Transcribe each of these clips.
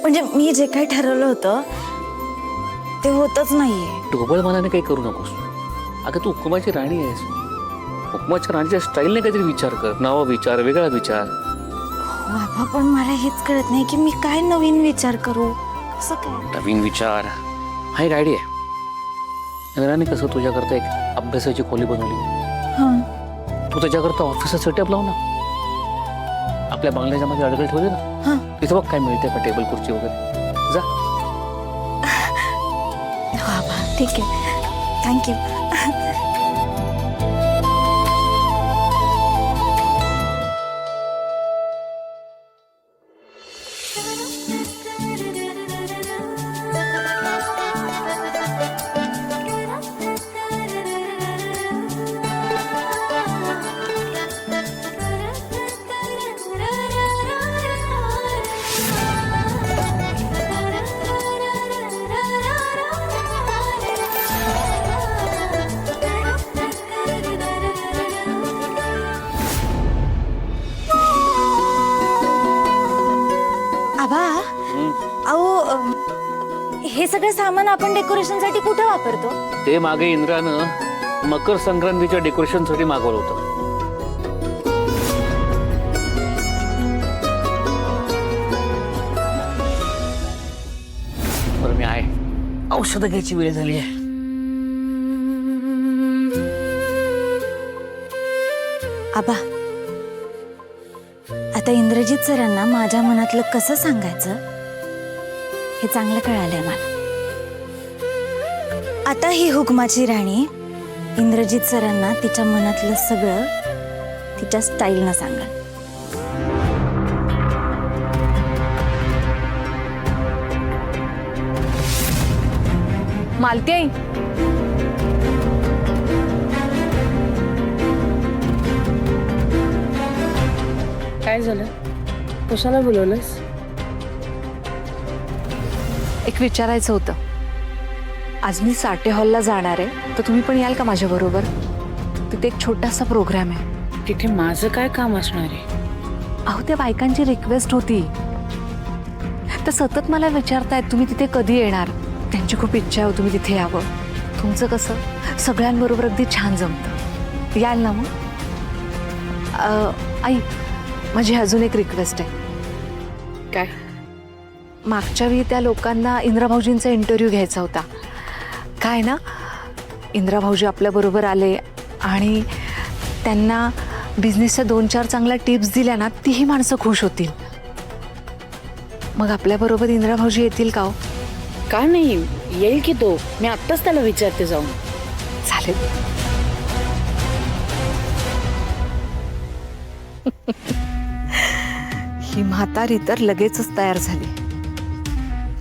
म्हणजे मी जे काही ठरवलं होतं ते होतच नाहीये. ढोबळ मनाने काही करू नकोस. अगं तू हुकुमाची राणी आहेस. हुकुमाच्या राणीच्या स्टाईलने काहीतरी विचार कर. नवा विचार, वेगळा विचार. बाबा पण मला हेच कळत नाही की मी काय नवीन विचार करू. कसं काय नवीन विचार हा एक आयडिया आहे. इंद्राने कसं तुझ्याकरता एक अभ्यासाची खोली बनवली. हं. तू त्याच्याकरता ऑफिसचा सेटअप लाव ना. आपल्या बंगल्याच्या मध्ये अडगळ ठेवले ना. हं. तिथं बघ काय मिळते का टेबल खुर्ची वगैरे. जा. बाबा ठीक आहे, थँक्यू. आबा अहो हे सगळं सामान आपण डेकोरेशनसाठी कुठे वापरतो? ते मागे इंद्रानं मकर संक्रांतीच्या डेकोरेशनसाठी मागवलं होतं. बरं मी आहे. औषधं घ्यायची वेळ झाली आहे. आबा आता इंद्रजित सरांना माझ्या मनातलं कसं सांगायचं हे चांगलं कळालंय मला. आता ही हुकमाची राणी इंद्रजित सरांना तिच्या मनातलं सगळं तिच्या स्टाईलनं सांगा. मालती आई, काय झालं? कशाला बोलवलंस? एक विचारायचं होतं. आज मी साठे हॉलला जाणार आहे, तर तुम्ही पण याल का माझ्या बरोबर? तिथे एक छोटासा प्रोग्राम आहे. तिथे माझं काय काम असणार आहे? अहो त्या बायकांची रिक्वेस्ट होती. तर सतत मला विचारतायत तुम्ही तिथे कधी येणार. त्यांची खूप इच्छा आहे तुम्ही तिथे यावं. तुमचं कसं सगळ्यांबरोबर अगदी छान जमतं. याल ना मग? आई माझी अजून एक रिक्वेस्ट आहे. काय? मागच्या वेळी त्या लोकांना इंद्रा भाऊजींचा इंटरव्ह्यू घ्यायचा होता. काय ना इंद्रा भाऊजी आपल्याबरोबर आले आणि त्यांना बिझनेसच्या 2-4 चांगल्या टिप्स दिल्या ना, तीही माणसं खुश होतील. मग आपल्याबरोबर इंद्रा भाऊजी येतील का हो? का नाही, येईल की तो. मी आत्ताच त्याला विचारते जाऊन. चालेल. ही म्हातारी तर लगेचच तयार झाली.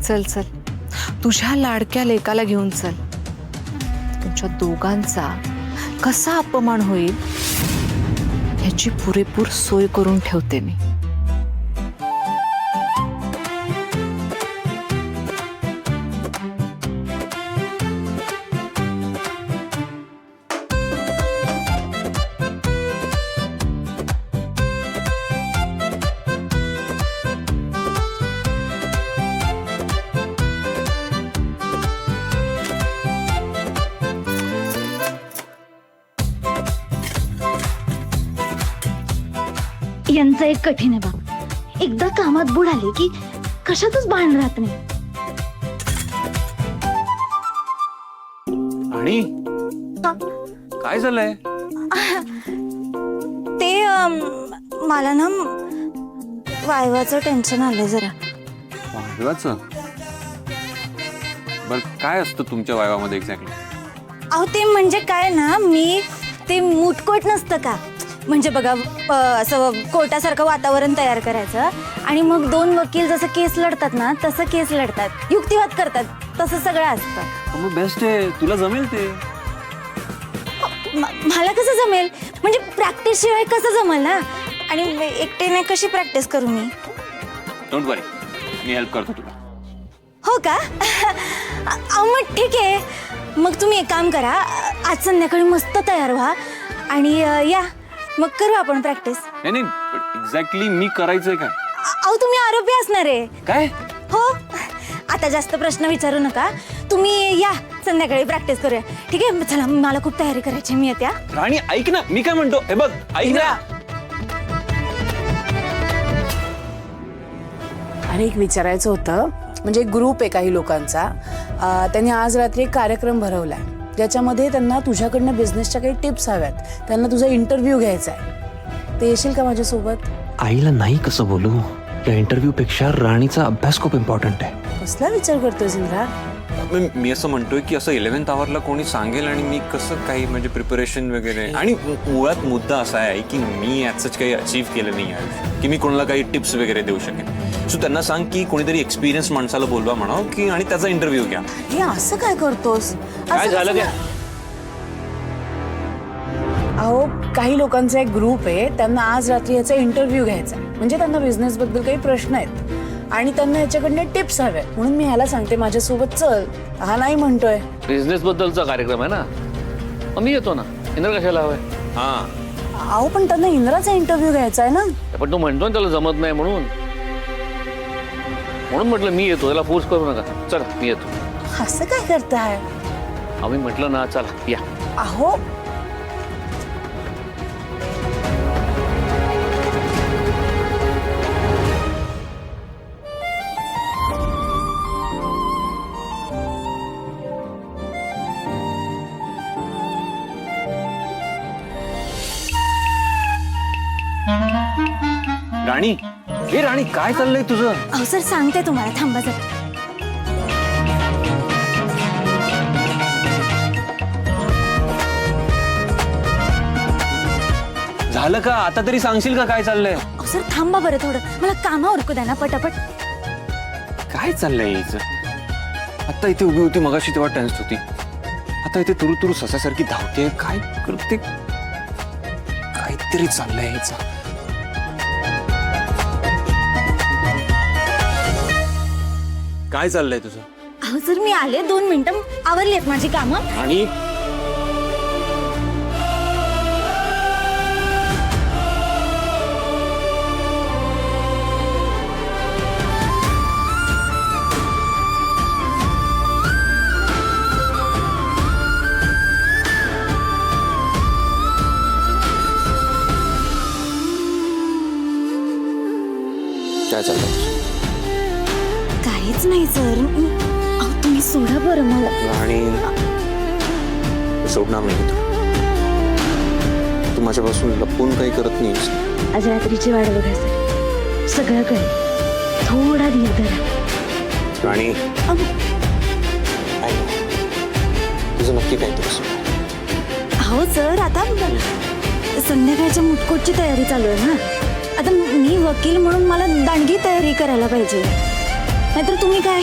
चल चल तुझ्या लाडक्या लेकाला घेऊन चल. तुमच्या दोघांचा कसा अपमान होईल ह्याची पुरेपूर सोय करून ठेवते मी. यांचं एक कठीण आहे बा. एकदा कामात बुडाले की कशातच भान राहत नाही. आणि काय झालंय? ते मला ना वायवाचं टेन्शन आलंय जरा. वायवाचं? बर काय असतं तुमच्या वायवामध्ये एक्झॅक्टली? अहो ते म्हणजे काय ना, मी ते मुटकोट नसतं का, म्हणजे बघा असं कोर्टासारखं वातावरण तयार करायचं आणि मग 2 वकील जसं केस लढतात ना तसं केस लढतात, युक्तिवाद करतात, तसं सगळं असतं. मग बेस्ट आहे, तुला जमेल ते. मला कसं जमेल? म्हणजे प्रॅक्टिस शिवाय कसं जमेल ना. आणि एकटेने कशी प्रॅक्टिस करू मी? डोंट वरी, मी हेल्प करतो तुला. हो का? मग ठीक आहे. मग तुम्ही एक काम करा, आज संध्याकाळी मस्त तयार व्हा आणि या मग करू आपण प्रॅक्टिस. नाही नाही, एक्झॅक्टली मी करायचंय काय? अहो तुम्ही आरोपी असणार आहे. काय? हो, आता जास्त प्रश्न विचारू नका. तुम्ही या, संध्याकाळी प्रॅक्टिस करूया. ठीक आहे, चला, मला खूप तयारी करायची, मी येत्या. राणी ऐक ना, मी काय म्हणतो, हे बघ ऐक ना. अरे एक विचारायचं होतं, म्हणजे एक ग्रुप आहे काही लोकांचा. त्यांनी आज रात्री एक कार्यक्रम भरवलाय ज्याच्यामध्ये त्यांना तुझ्याकडनं बिझनेसच्या काही टिप्स हव्यात. त्यांना तुझा इंटरव्ह्यू घ्यायचा आहे. ते येशील का माझ्यासोबत? आईला नाही कसं बोलू. या इंटरव्ह्यू पेक्षा राणीचा अभ्यास खूप इम्पॉर्टंट आहे. कसला विचार करतोय इंद्रा? मी असं म्हणतोय की असं 11th आवरला कोणी सांगेल आणि मी कसं काही म्हणजे प्रिपरेशन वगैरे. आणि मुळात मुद्दा असा आहे की मी याच काही अचीव्ह केलं नाही आहे की मी कोणाला काही टिप्स वगैरे देऊ शकेन. सो त्यांना सांग की कोणीतरी एक्सपिरियन्स माणसाला बोलवा म्हणावं की आणि त्याचा इंटरव्ह्यू घ्या. हे असं काय करतोस? काय झालं काय? अहो काही लोकांचा एक ग्रुप आहे, त्यांना आज रात्री याचा इंटरव्ह्यू घ्यायचा आहे. म्हणजे त्यांना बिझनेस बद्दल काही प्रश्न आहेत आणि त्यांना याच्याकडनं टिप्स हव्या. म्हणून मी ह्याला सांगते माझ्यासोबत चल. हा नाही म्हणतोय. बिझनेस बद्दलचा कार्यक्रम आहे ना, मग मी येतो ना. इंद्र कशाला हवंय? हा अहो पण त्यांना इंद्राचा इंटरव्ह्यू घ्यायचा आहे ना. पण तो म्हणतो ना त्याला जमत नाही म्हणून म्हटलं मी येतो. त्याला फोर्स करू नका. चला मी येतो. असं काय करताय? आम्ही म्हटलं ना, चला या. अहो राणी, हे राणी काय चाललंय तुझं? अहो सर, सांगते तुम्हाला, थांबा जरा. झालं का? आता तरी सांगशील का काय चाललंय? अहो सर, थांबा बरं थोडं, मला कामावर उरकू द्या ना पटापट. काय चाललंय हिचं? आता इथे उभी होती मगाशी तेव्हा टेन्स होती, आता इथे तुरु तुरु ससासारखी धावते. काय करते? काहीतरी चाललंय हिचं. काय चाललंय तुझं? अहो सर, मी आले, 2 मिनिटं, आवरली आहेत माझी कामं. आणि काय चाललंय? काहीच नाही सर. अहो तुम्ही सोडा बरं मला. आणि सोडणार नाही तू माझ्यापासून लपून काही करत नाहीस. आज रात्रीची वाट बघा सर, सगळं कळेल. थोडा धीर धरा. राणी, तुझं नक्की काय तुझं? अहो सर, आता संध्याकाळच्या मुटकोटची तयारी चालू आहे ना. आता मी वकील म्हणून मला दांडगी तयारी करायला पाहिजे, नाहीतर तुम्ही काय